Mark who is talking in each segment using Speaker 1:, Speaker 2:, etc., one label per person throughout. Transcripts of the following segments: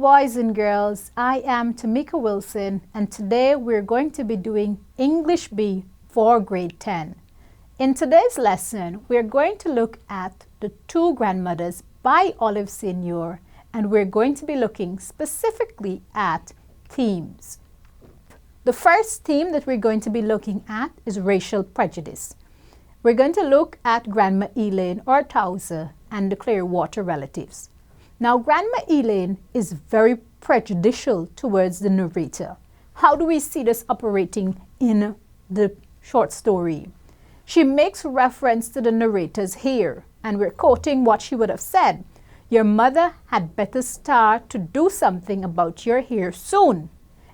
Speaker 1: boys and girls. I am Tamika Wilson, and today we're going to be doing English B for grade 10. In today's lesson, we're going to look at The Two Grandmothers by Olive Senior, and we're going to be looking specifically at themes. The first theme that we're going to be looking at is racial prejudice. We're going to look at Grandma Elaine or Towser and the Clearwater relatives. Now, Grandma Elaine is very prejudicial towards the narrator. How do we see this operating in the short story? She makes reference to the narrator's hair, and we're quoting what she would have said. Your mother had better start to do something about your hair soon.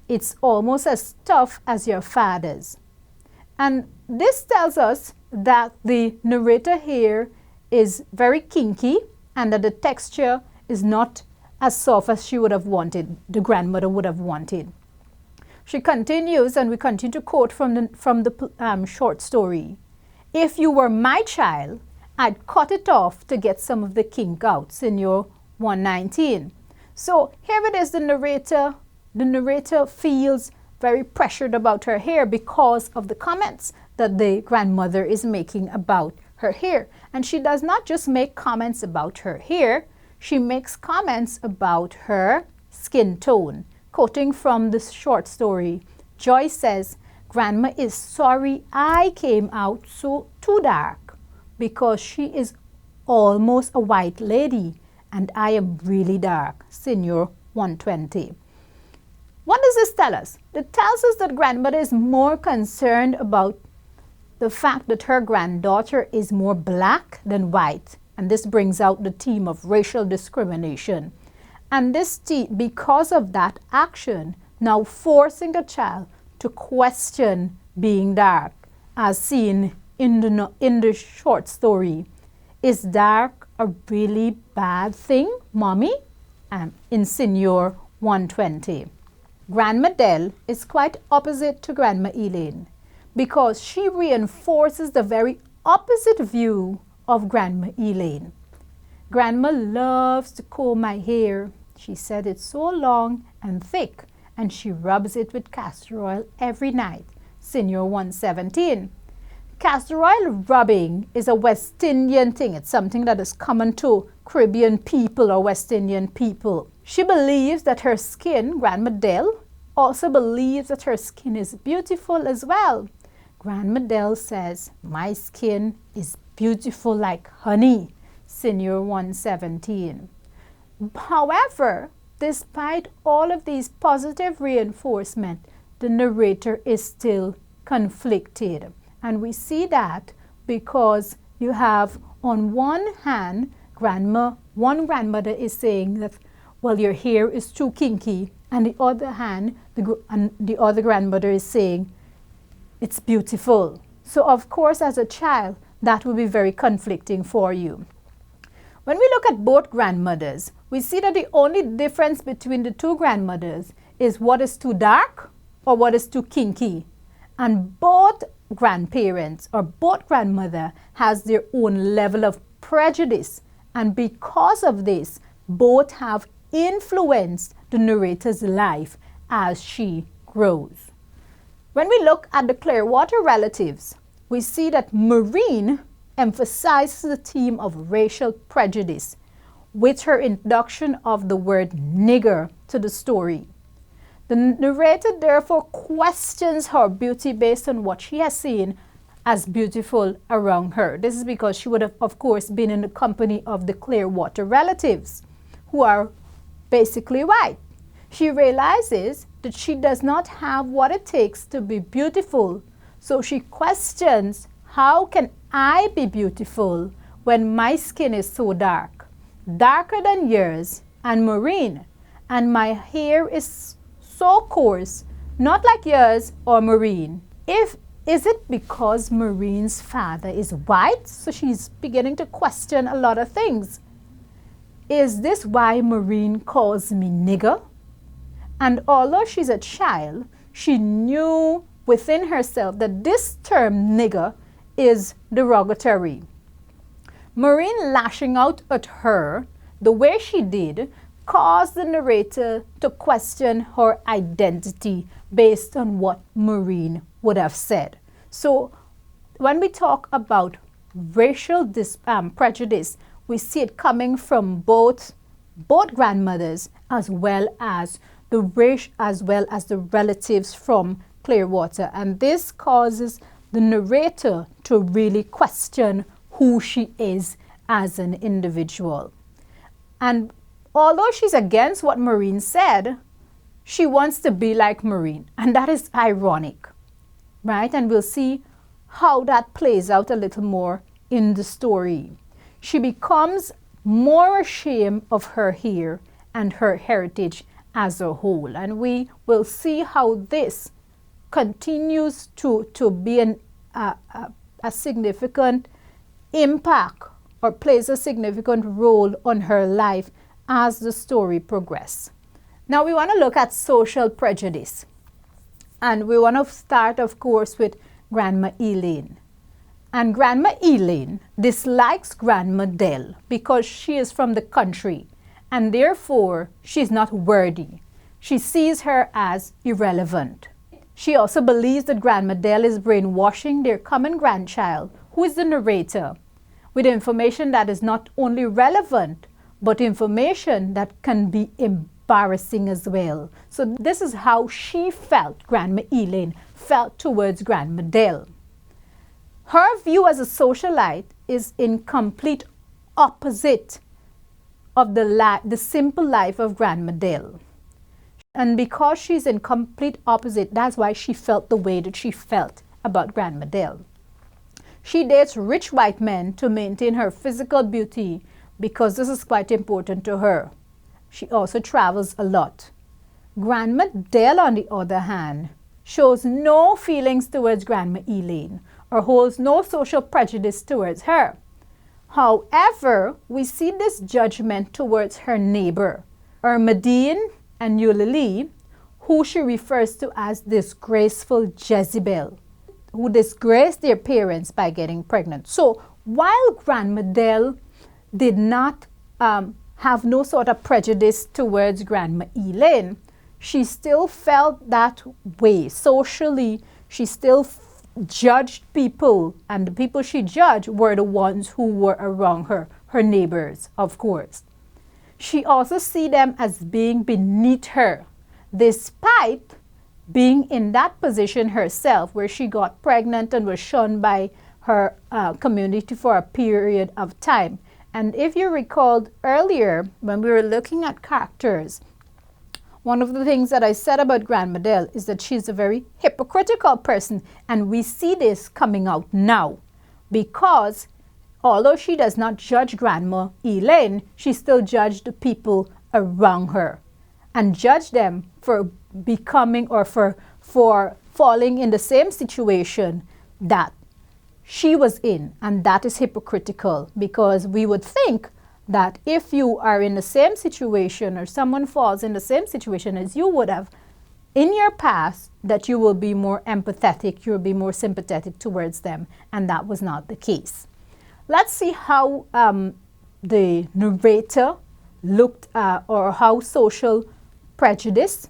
Speaker 1: It's almost as tough as your father's. And this tells us that the narrator hair is very kinky and that the texture is not as soft as she would have wanted, the grandmother would have wanted. She continues, and we continue to quote from the short story. If you were my child, I'd cut it off to get some of the kink out, Senior 119. So here it is, the narrator feels very pressured about her hair because of the comments that the grandmother is making about her hair. And she does not just make comments about her hair, she makes comments about her skin tone. Quoting from the short story, Joy says, Grandma is sorry I came out so too dark because she is almost a white lady and I am really dark. Senior 120. What does this tell us? It tells us that grandmother is more concerned about the fact that her granddaughter is more black than white. And this brings out the theme of racial discrimination. And this because of that action, now forcing a child to question being dark, as seen in the short story. Is dark a really bad thing, Mommy? In Senior 120. Grandma Dell is quite opposite to Grandma Elaine because she reinforces the very opposite view of Grandma Elaine. Grandma loves to comb my hair. She said it's so long and thick, and she rubs it with castor oil every night. Senior 117. Castor oil rubbing is a West Indian thing. It's something that is common to Caribbean people or West Indian people. She believes that her skin, Grandma Dell, also believes that her skin is beautiful as well. Grandma Dell says, my skin is beautiful like honey. Senior 117. However, despite all of these positive reinforcement, the narrator is still conflicted. And we see that because you have, on one hand, one grandmother is saying that, well, your hair is too kinky, and the other hand, the other grandmother is saying, it's beautiful. So of course, as a child, that will be very conflicting for you. When we look at both grandmothers, we see that the only difference between the two grandmothers is what is too dark or what is too kinky. And both grandparents or both grandmother has their own level of prejudice. And because of this, both have influenced the narrator's life as she grows. When we look at the Clearwater relatives, we see that Maureen emphasizes the theme of racial prejudice with her introduction of the word nigger to the story. The narrator therefore questions her beauty based on what she has seen as beautiful around her. This is because she would have, of course, been in the company of the Clearwater relatives, who are basically white. She realizes that she does not have what it takes to be beautiful, so she questions, how can I be beautiful when my skin is so dark, darker than yours and Maureen, and my hair is so coarse, not like yours or Maureen? Is it because Maureen's father is white? So she's beginning to question a lot of things. Is this why Maureen calls me nigger? And although she's a child, she knew within herself that this term nigger is derogatory. Maureen lashing out at her the way she did caused the narrator to question her identity based on what Maureen would have said. So when we talk about racial prejudice, we see it coming from both grandmothers as well as the relatives from Clearwater, and this causes the narrator to really question who she is as an individual. And although she's against what Maureen said, she wants to be like Maureen, and that is ironic, right? And we'll see how that plays out a little more in the story. She becomes more ashamed of her hair and her heritage as a whole, and we will see how this continues to be a significant impact or plays a significant role on her life as the story progresses. Now we want to look at social prejudice, and we want to start, of course, with Grandma Elaine. And Grandma Elaine dislikes Grandma Dell because she is from the country and therefore she's not worthy. She sees her as irrelevant. She also believes that Grandma Dell is brainwashing their common grandchild, who is the narrator, with information that is not only relevant, but information that can be embarrassing as well. So this is how she felt, Grandma Elaine felt towards Grandma Dell. Her view as a socialite is in complete opposite of the simple life of Grandma Dell. And because she's in complete opposite, that's why she felt the way that she felt about Grandma Dell. She dates rich white men to maintain her physical beauty because this is quite important to her. She also travels a lot. Grandma Dell, on the other hand, shows no feelings towards Grandma Elaine or holds no social prejudice towards her. However, we see this judgment towards her neighbor, Ermedine and Eulalie, who she refers to as disgraceful Jezebel, who disgraced their parents by getting pregnant. So while Grandma Dell did not have no sort of prejudice towards Grandma Elaine, she still felt that way. Socially, she still judged people, and the people she judged were the ones who were around her, her neighbors, of course. She also see them as being beneath her, despite being in that position herself, where she got pregnant and was shunned by her community for a period of time. And if you recalled earlier, when we were looking at characters, one of the things that I said about Grandma Dell is that she's a very hypocritical person, and we see this coming out now, because although she does not judge Grandma Elaine, she still judged the people around her and judged them for becoming or for falling in the same situation that she was in, and that is hypocritical, because we would think that if you are in the same situation or someone falls in the same situation as you would have in your past, that you will be more empathetic, you will be more sympathetic towards them, and that was not the case. Let's see how the narrator looked or how social prejudice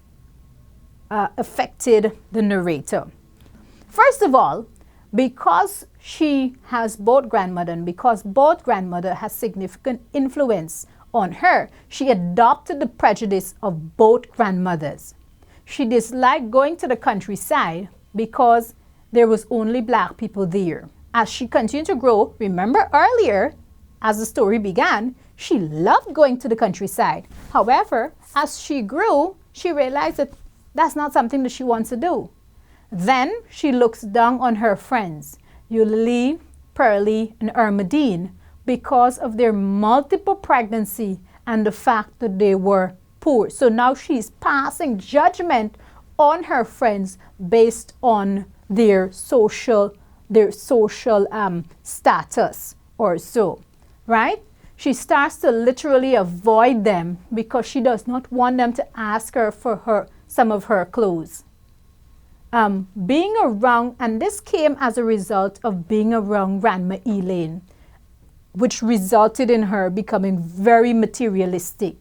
Speaker 1: affected the narrator. First of all, because she has both grandmother, and because both grandmother has significant influence on her, she adopted the prejudice of both grandmothers. She disliked going to the countryside because there was only black people there. As she continued to grow, remember earlier, as the story began, she loved going to the countryside. However, as she grew, she realized that that's not something that she wants to do. Then she looks down on her friends, Eulalie, Pearlie, and Ermedine, because of their multiple pregnancy and the fact that they were poor. So now she's passing judgment on her friends based on their social status or so, right? She starts to literally avoid them because she does not want them to ask her for some of her clothes. Being around, and this came as a result of being around Grandma Elaine, which resulted in her becoming very materialistic.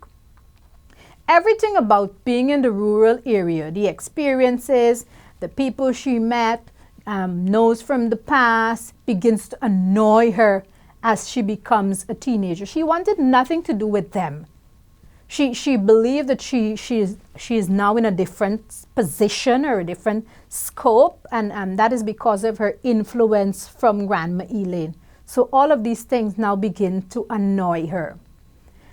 Speaker 1: Everything about being in the rural area, the experiences, the people she met, knows from the past, begins to annoy her as she becomes a teenager. She wanted nothing to do with them. She believed that she is now in a different position or a different scope, and that is because of her influence from Grandma Elaine. So all of these things now begin to annoy her.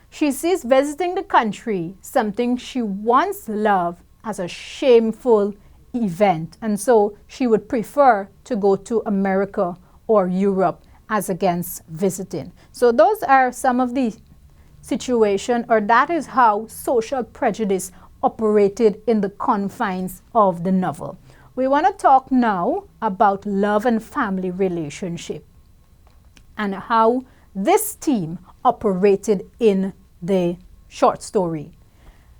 Speaker 1: She sees visiting the country something she once loved as a shameful event, and so she would prefer to go to America or Europe as against visiting. So those are some of the situation, or that is how social prejudice operated in the confines of the novel. We want to talk now about love and family relationship and how this theme operated in the short story.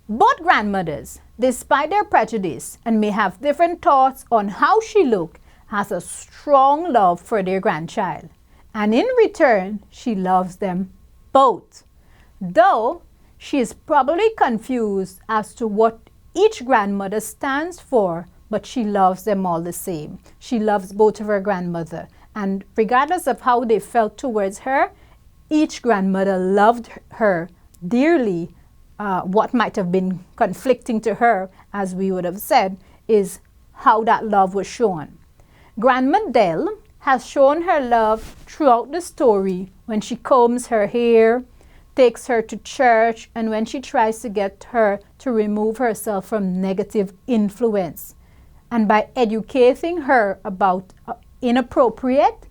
Speaker 1: Both grandmothers, despite their prejudice and may have different thoughts on how she looked, has a strong love for their grandchild. And in return, she loves them both. Though she is probably confused as to what each grandmother stands for, but she loves them all the same. She loves both of her grandmother. And regardless of how they felt towards her, each grandmother loved her dearly. What might have been conflicting to her, as we would have said, is how that love was shown. Grandma Dell has shown her love throughout the story when she combs her hair, takes her to church, and when she tries to get her to remove herself from negative influence, and by educating her about inappropriate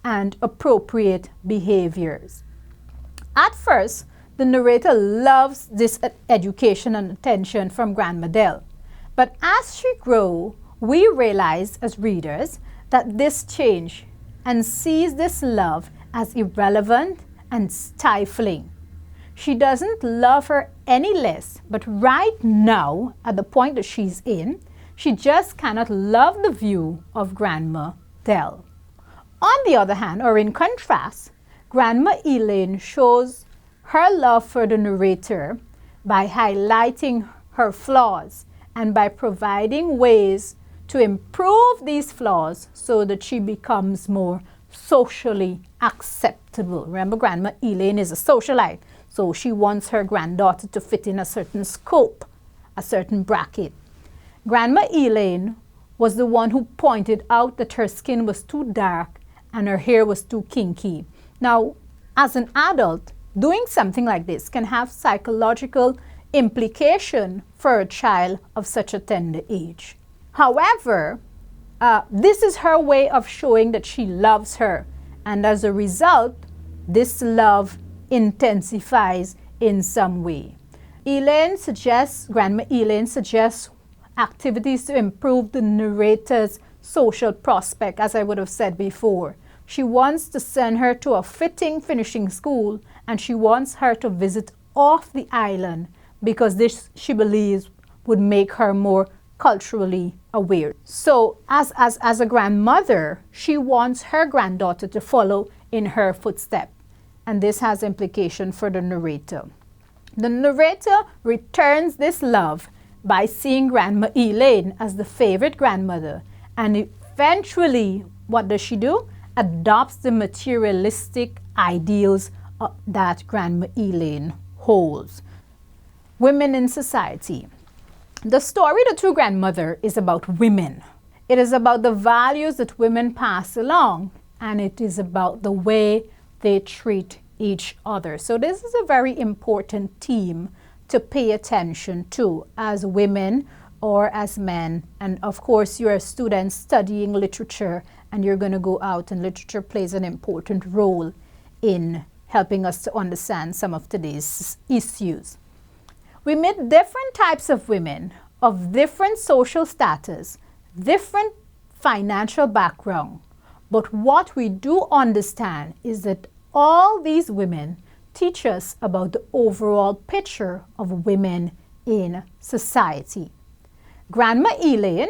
Speaker 1: and appropriate behaviors. At first, the narrator loves this education and attention from Grandma Dell. But as she grows, we realize as readers that this change and sees this love as irrelevant and stifling. She doesn't love her any less, but right now, at the point that she's in, she just cannot love the view of Grandma Dell. On the other hand, or in contrast, Grandma Elaine shows her love for the narrator by highlighting her flaws and by providing ways to improve these flaws so that she becomes more socially acceptable. Remember, Grandma Elaine is a socialite, so she wants her granddaughter to fit in a certain scope, a certain bracket. Grandma Elaine was the one who pointed out that her skin was too dark and her hair was too kinky. Now, as an adult, doing something like this can have psychological implication for a child of such a tender age. However, this is her way of showing that she loves her, and as a result, this love intensifies in some way. Grandma Elaine suggests activities to improve the narrator's social prospect, as I would have said before. She wants to send her to a fitting finishing school, and she wants her to visit off the island because this, she believes, would make her more culturally aware. So as a grandmother, she wants her granddaughter to follow in her footsteps, and this has implication for the narrator. The narrator returns this love by seeing Grandma Elaine as the favorite grandmother, and eventually, what does she do? Adopts the materialistic ideals that Grandma Elaine holds. Women in society. The story The True Grandmother is about women. It is about the values that women pass along, and it is about the way they treat each other. So this is a very important theme to pay attention to as women or as men. And of course, you're a student studying literature, and you're going to go out, and literature plays an important role in helping us to understand some of today's issues. We meet different types of women of different social status, different financial background. But what we do understand is that all these women teach us about the overall picture of women in society. Grandma Elaine,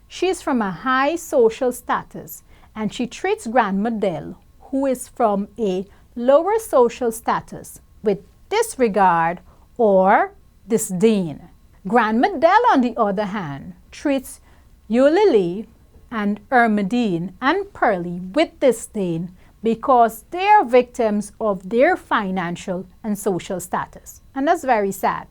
Speaker 1: she is from a high social status, and she treats Grandma Dell, who is from a lower social status, with disregard or disdain. Grandma Dell, on the other hand, treats Eulalie and Ermedine and Pearlie with disdain because they are victims of their financial and social status. And that's very sad.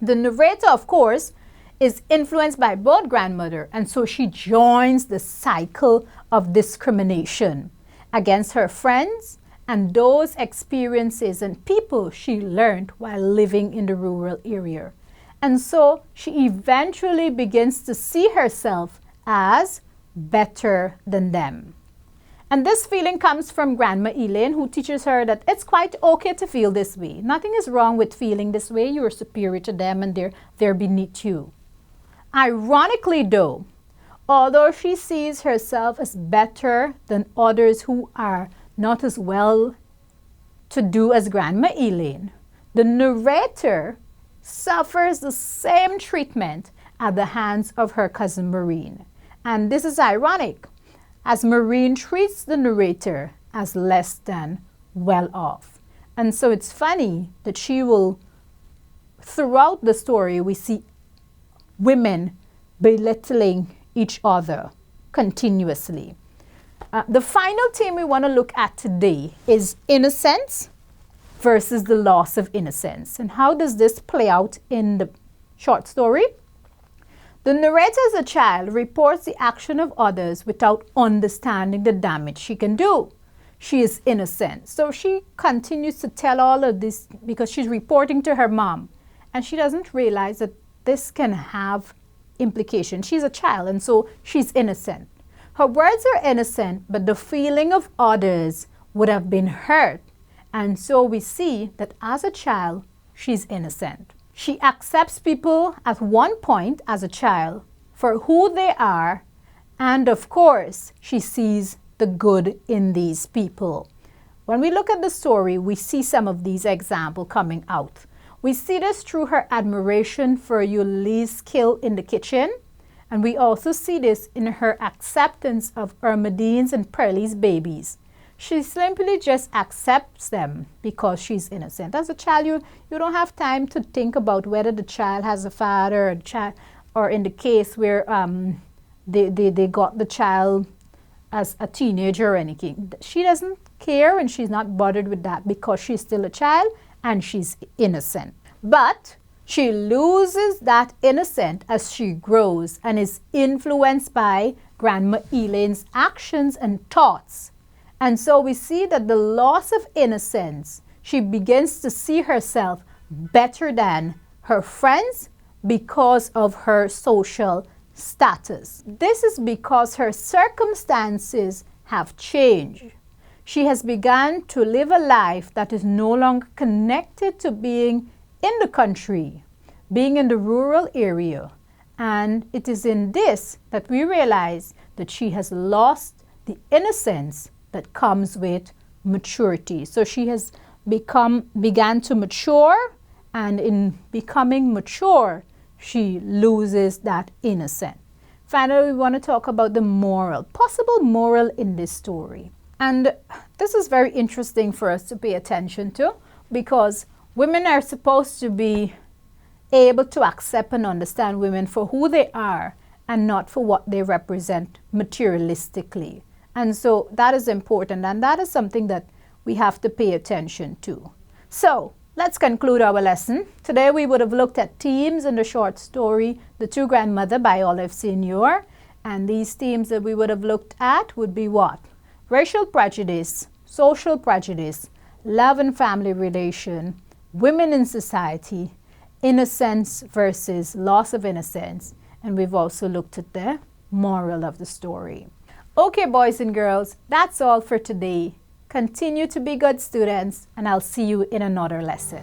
Speaker 1: The narrator, of course, is influenced by both grandmother, and so she joins the cycle of discrimination against her friends and those experiences and people she learned while living in the rural area. And so she eventually begins to see herself as better than them. And this feeling comes from Grandma Elaine, who teaches her that it's quite okay to feel this way. Nothing is wrong with feeling this way. You are superior to them and they're beneath you. Ironically though, although she sees herself as better than others who are not as well to do as Grandma Elaine, the narrator suffers the same treatment at the hands of her cousin Maureen. And this is ironic, as Maureen treats the narrator as less than well off. And so it's funny that she will, throughout the story, we see women belittling each other continuously. The final theme we want to look at today is innocence versus the loss of innocence. And how does this play out in the short story? The narrator, as a child, reports the action of others without understanding the damage she can do. She is innocent. So she continues to tell all of this because she's reporting to her mom. And she doesn't realize that this can have implications. She's a child, and so she's innocent. Her words are innocent, but the feeling of others would have been hurt. And so we see that as a child, she's innocent. She accepts people at one point as a child for who they are, and of course, she sees the good in these people. When we look at the story, we see some of these examples coming out. We see this through her admiration for Eulalie's skill in the kitchen, and we also see this in her acceptance of Ermedine's and Pearlie's babies. She simply just accepts them because she's innocent. As a child, you don't have time to think about whether the child has a father or in the case where they got the child as a teenager or anything. She doesn't care and she's not bothered with that because she's still a child and she's innocent. But she loses that innocence as she grows and is influenced by Grandma Elaine's actions and thoughts. And so we see that the loss of innocence, she begins to see herself better than her friends because of her social status. This is because her circumstances have changed. She has begun to live a life that is no longer connected to being in the country, being in the rural area. And it is in this that we realize that she has lost the innocence that comes with maturity. So she has began to mature, and in becoming mature, she loses that innocence. Finally, we want to talk about the possible moral in this story. And this is very interesting for us to pay attention to because women are supposed to be able to accept and understand women for who they are and not for what they represent materialistically. And so that is important, and that is something that we have to pay attention to. So let's conclude our lesson. Today we would have looked at themes in the short story, The True Grandmother by Olive Senior. And these themes that we would have looked at would be what? Racial prejudice, social prejudice, love and family relation, women in society, innocence versus loss of innocence. And we've also looked at the moral of the story. Okay, boys and girls, that's all for today. Continue to be good students, and I'll see you in another lesson.